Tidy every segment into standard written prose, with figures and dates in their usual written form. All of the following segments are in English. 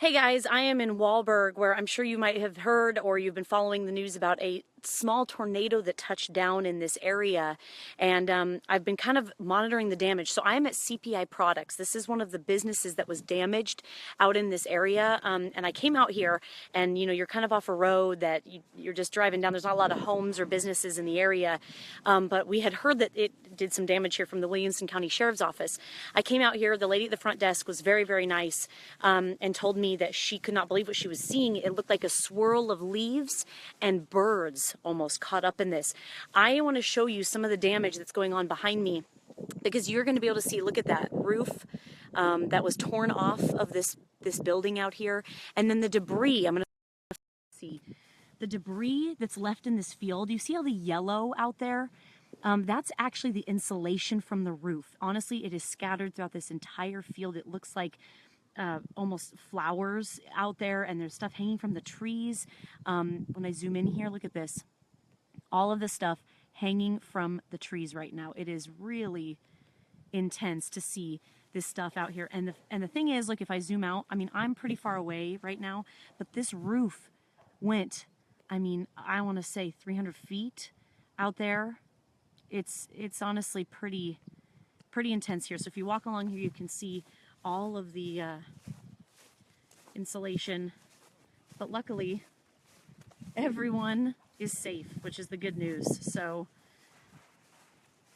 Hey guys, I am in Walburg, where I'm sure you might have heard or you've been following the news about a small tornado that touched down in this area. And I've been kind of monitoring the damage. So I am at CPI Products. This is one of the businesses that was damaged out in this area. And I came out here and, you know, you're kind of off a road that you're just driving down. There's not a lot of homes or businesses in the area. But we had heard that it did some damage here from the Williamson County Sheriff's Office. I came out here. The lady at the front desk was very, very nice and told me that she could not believe what she was seeing. It looked like a swirl of leaves and birds almost caught up in this. I want to show you some of the damage that's going on behind me, because you're going to be able to see, look at that roof that was torn off of this building out here. And then the debris, I'm going to see the debris that's left in this field. You see all the yellow out there? That's actually the insulation from the roof. Honestly, it is scattered throughout this entire field. It looks like almost flowers out there, and there's stuff hanging from the trees. When I zoom in here, look at this. All of this stuff hanging from the trees right now. It is really intense to see this stuff out here. And the thing is, like, if I zoom out, I mean, I'm pretty far away right now, but this roof went, I mean, I want to say 300 feet out there. It's honestly pretty intense here. So if you walk along here, you can see all of the insulation, but luckily everyone is safe, which is the good news. So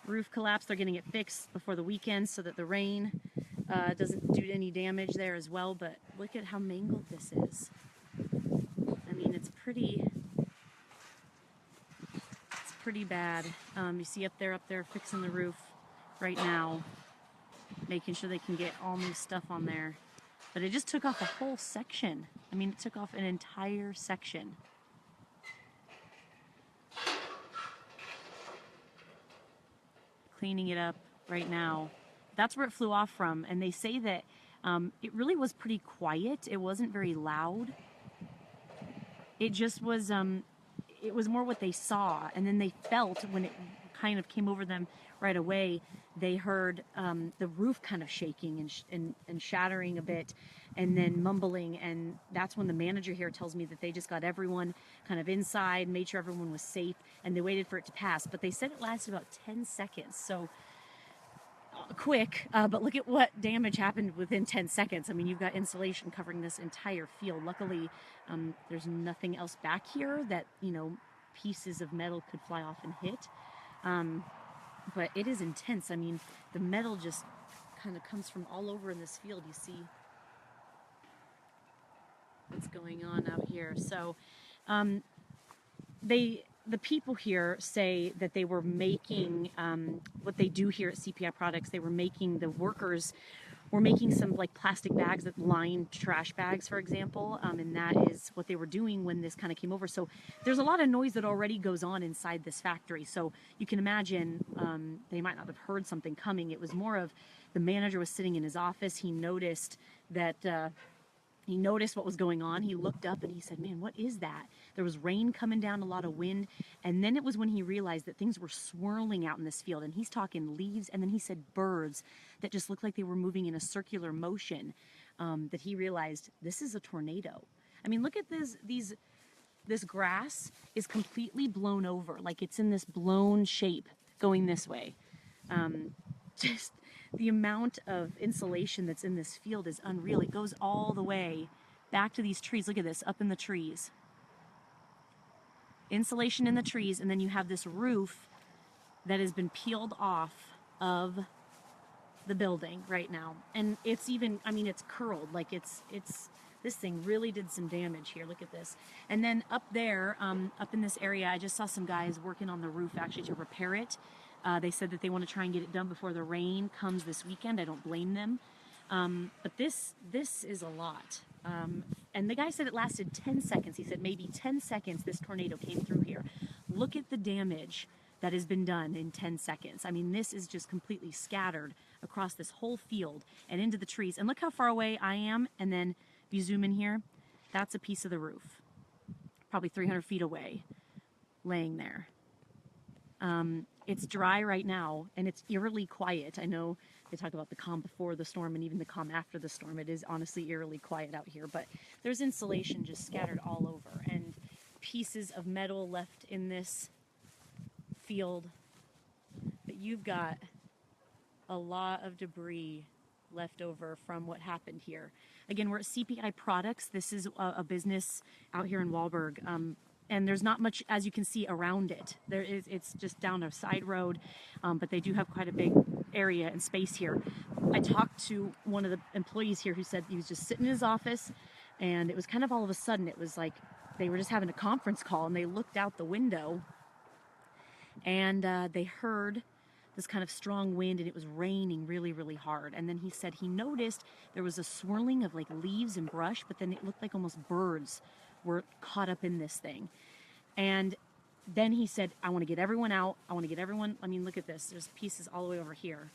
roof collapse, they're getting it fixed before the weekend so that the rain doesn't do any damage there as well. But look at how mangled this is. I mean, it's pretty bad. You see up there fixing the roof right now, making sure they can get all new stuff on there. But it just took off a whole section. I mean, it took off an entire section. Cleaning it up right now. That's where it flew off from. And they say that it really was pretty quiet. It wasn't very loud. It just was, it was more what they saw. And then they felt, when it kind of came over them right away, they heard the roof kind of shaking and shattering a bit, and then mumbling. And that's when the manager here tells me that they just got everyone kind of inside, made sure everyone was safe, and they waited for it to pass. But they said it lasted about 10 seconds. So quick, but look at what damage happened within 10 seconds. I mean, you've got insulation covering this entire field. Luckily, there's nothing else back here that, you know, pieces of metal could fly off and hit. But it is intense. I mean, the metal just kind of comes from all over in this field. You see what's going on out here. So the people here say that they were making, what they do here at CPI Products, they were making, the workers were making some like plastic bags that line trash bags, for example, and that is what they were doing when this kind of came over. So there's a lot of noise that already goes on inside this factory. So you can imagine they might not have heard something coming. It was more of, the manager was sitting in his office. He noticed that he noticed what was going on. He looked up and he said, man, what is that? There was rain coming down, a lot of wind. And then it was when he realized that things were swirling out in this field. And he's talking leaves. And then he said birds that just looked like they were moving in a circular motion, that he realized this is a tornado. I mean, look at this grass is completely blown over. Like it's in this blown shape going this way. Just the amount of insulation that's in this field is unreal. It goes all the way back to these trees. Look at this, up in the trees. Insulation in the trees, and then you have this roof that has been peeled off of the building right now. And it's even, I mean, it's curled, like it's this thing really did some damage here. Look at this. And then up there, up in this area, I just saw some guys working on the roof actually to repair it. They said that they want to try and get it done before the rain comes this weekend. I don't blame them. But this is a lot. And the guy said it lasted 10 seconds. He said maybe 10 seconds this tornado came through here. Look at the damage that has been done in 10 seconds. I mean, this is just completely scattered across this whole field and into the trees. And look how far away I am. And then if you zoom in here, that's a piece of the roof, probably 300 feet away, laying there. It's dry right now, and it's eerily quiet. I know they talk about the calm before the storm and even the calm after the storm. It is honestly eerily quiet out here, but there's insulation just scattered all over, and pieces of metal left in this field. But you've got a lot of debris left over from what happened here. Again, we're at CPI Products. This is a business out here in Walburg. And there's not much, as you can see, around it. It's just down a side road, but they do have quite a big area and space here. I talked to one of the employees here who said he was just sitting in his office, and it was kind of all of a sudden, it was like they were just having a conference call, and they looked out the window, and they heard this kind of strong wind, and it was raining really, really hard. And then he said he noticed there was a swirling of like leaves and brush, but then it looked like almost birds were caught up in this thing. And then he said, I want to get everyone out. I want to get everyone, I mean, look at this. There's pieces all the way over here.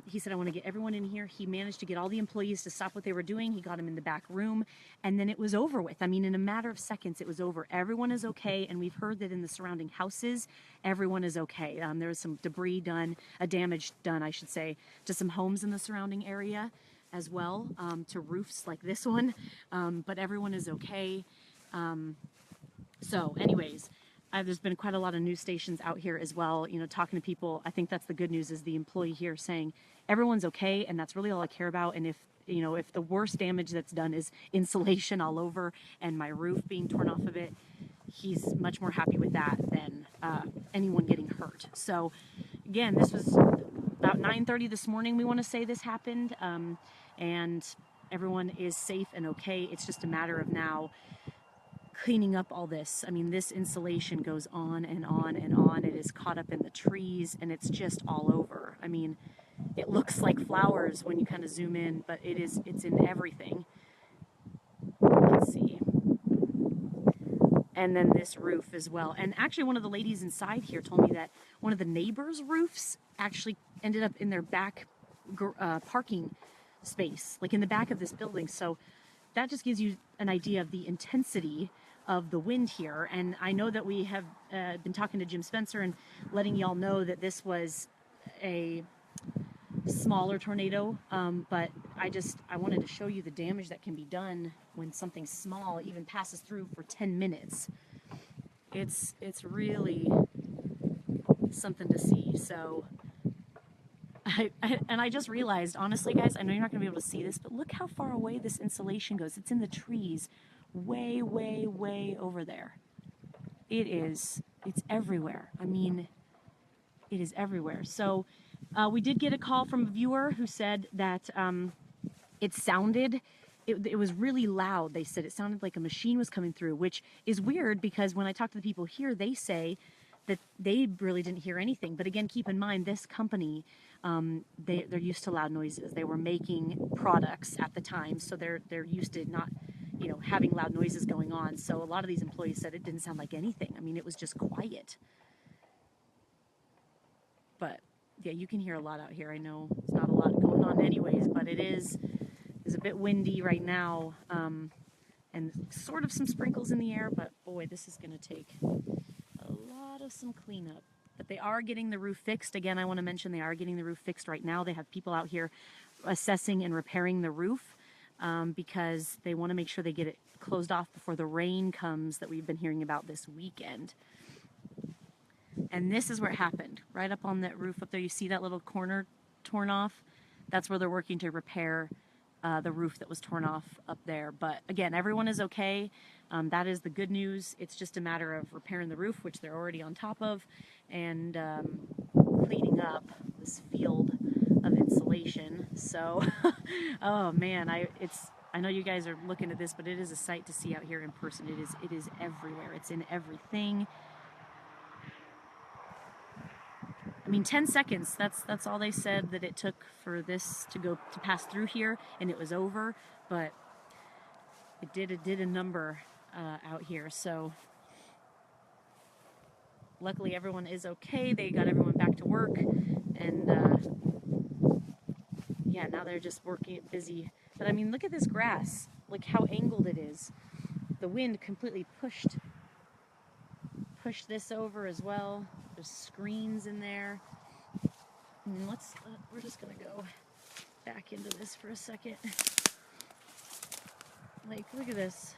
He said, I want to get everyone in here. He managed to get all the employees to stop what they were doing. He got them in the back room, and then it was over with. I mean, in a matter of seconds, it was over. Everyone is okay, and we've heard that in the surrounding houses, everyone is okay. There was some debris done, damage done, I should say, to some homes in the surrounding area as well, to roofs like this one, but everyone is okay. So anyways, there's been quite a lot of news stations out here as well, you know, talking to people. I think that's the good news, is the employee here saying everyone's okay, and that's really all I care about. And if, you know, if the worst damage that's done is insulation all over and my roof being torn off of it, he's much more happy with that than anyone getting hurt. So again, this was about 9:30 this morning, we want to say this happened, and everyone is safe and okay. It's just a matter of now cleaning up all this. I mean, this insulation goes on and on and on. It is caught up in the trees, and it's just all over. I mean, it looks like flowers when you kind of zoom in, but it's in everything. Let's see. And then this roof as well. And actually, one of the ladies inside here told me that one of the neighbors' roofs actually ended up in their back parking space, like in the back of this building. So that just gives you an idea of the intensity of the wind here. And I know that we have been talking to Jim Spencer and letting y'all know that this was a smaller tornado, but I wanted to show you the damage that can be done when something small even passes through for 10 minutes. It's really something to see. So I just realized, honestly, guys, I know you're not going to be able to see this, but look how far away this insulation goes. It's in the trees way, way, way over there. It's everywhere. I mean, it is everywhere. So we did get a call from a viewer who said that it sounded, it was really loud. They said it sounded like a machine was coming through, which is weird because when I talk to the people here, they say that they really didn't hear anything. But again, keep in mind, this company, they're used to loud noises. They were making products at the time, so they're used to not, you know, having loud noises going on. So a lot of these employees said it didn't sound like anything. I mean, it was just quiet. But yeah, you can hear a lot out here. I know it's not a lot going on anyways, but it's a bit windy right now, and sort of some sprinkles in the air, but boy, this is going to take a lot of some cleanup. But they are getting the roof fixed. Again, I want to mention they are getting the roof fixed right now. They have people out here assessing and repairing the roof because they want to make sure they get it closed off before the rain comes that we've been hearing about this weekend. And this is where it happened, right up on that roof up there. You see that little corner torn off? That's where they're working to repair the roof that was torn off up there. But again, everyone is okay. That is the good news. It's just a matter of repairing the roof, which they're already on top of, and cleaning up this field of insulation. So, oh man, I know you guys are looking at this, but it is a sight to see out here in person. It is everywhere. It's in everything. I mean, 10 seconds, that's all they said that it took for this to pass through here, and it was over, but it did a number out here. So luckily everyone is okay. They got everyone back to work, and yeah, now they're just busy. But I mean, look at this grass, like how angled it is. The wind completely pushed this over as well. There's screens in there. And where's we're just gonna go back into this for a second. Like, look at this.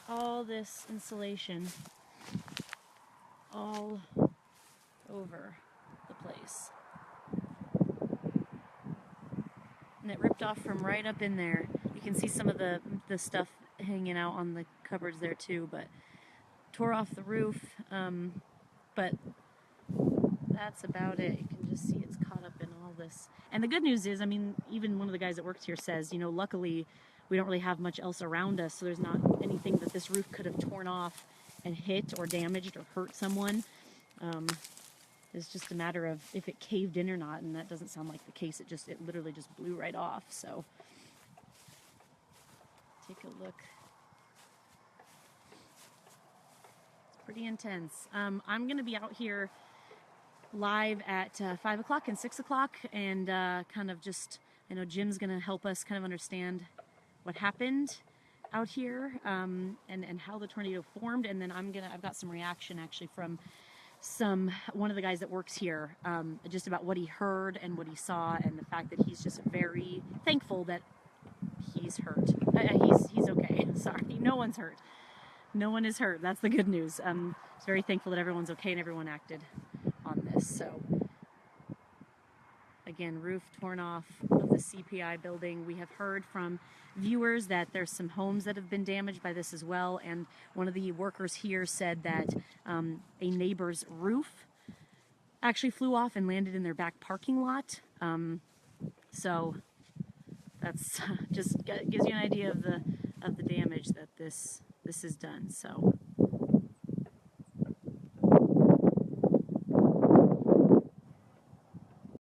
All this insulation all over the place. And it ripped off from right up in there. You can see some of the stuff hanging out on the cupboards there too, but tore off the roof. But that's about it. You can just see it's caught up in all this. And the good news is, I mean, even one of the guys that works here says, you know, luckily we don't really have much else around us, so there's not anything that this roof could have torn off and hit or damaged or hurt someone. It's just a matter of if it caved in or not, and that doesn't sound like the case. It literally just blew right off. So take a look. It's pretty intense. I'm going to be out here live at 5 o'clock and 6 o'clock, and kind of just, I know Jim's going to help us kind of understand what happened out here, and how the tornado formed, and then I've got some reaction actually from one of the guys that works here, just about what he heard and what he saw, and the fact that he's just very thankful that he's hurt. He's okay. Sorry, no one's hurt. No one is hurt. That's the good news. He's very thankful that everyone's okay and everyone acted on this. So again, roof torn off of the CPI building. We have heard from viewers that there's some homes that have been damaged by this as well, and one of the workers here said that a neighbor's roof actually flew off and landed in their back parking lot. So that's just gives you an idea of the damage that this has done. So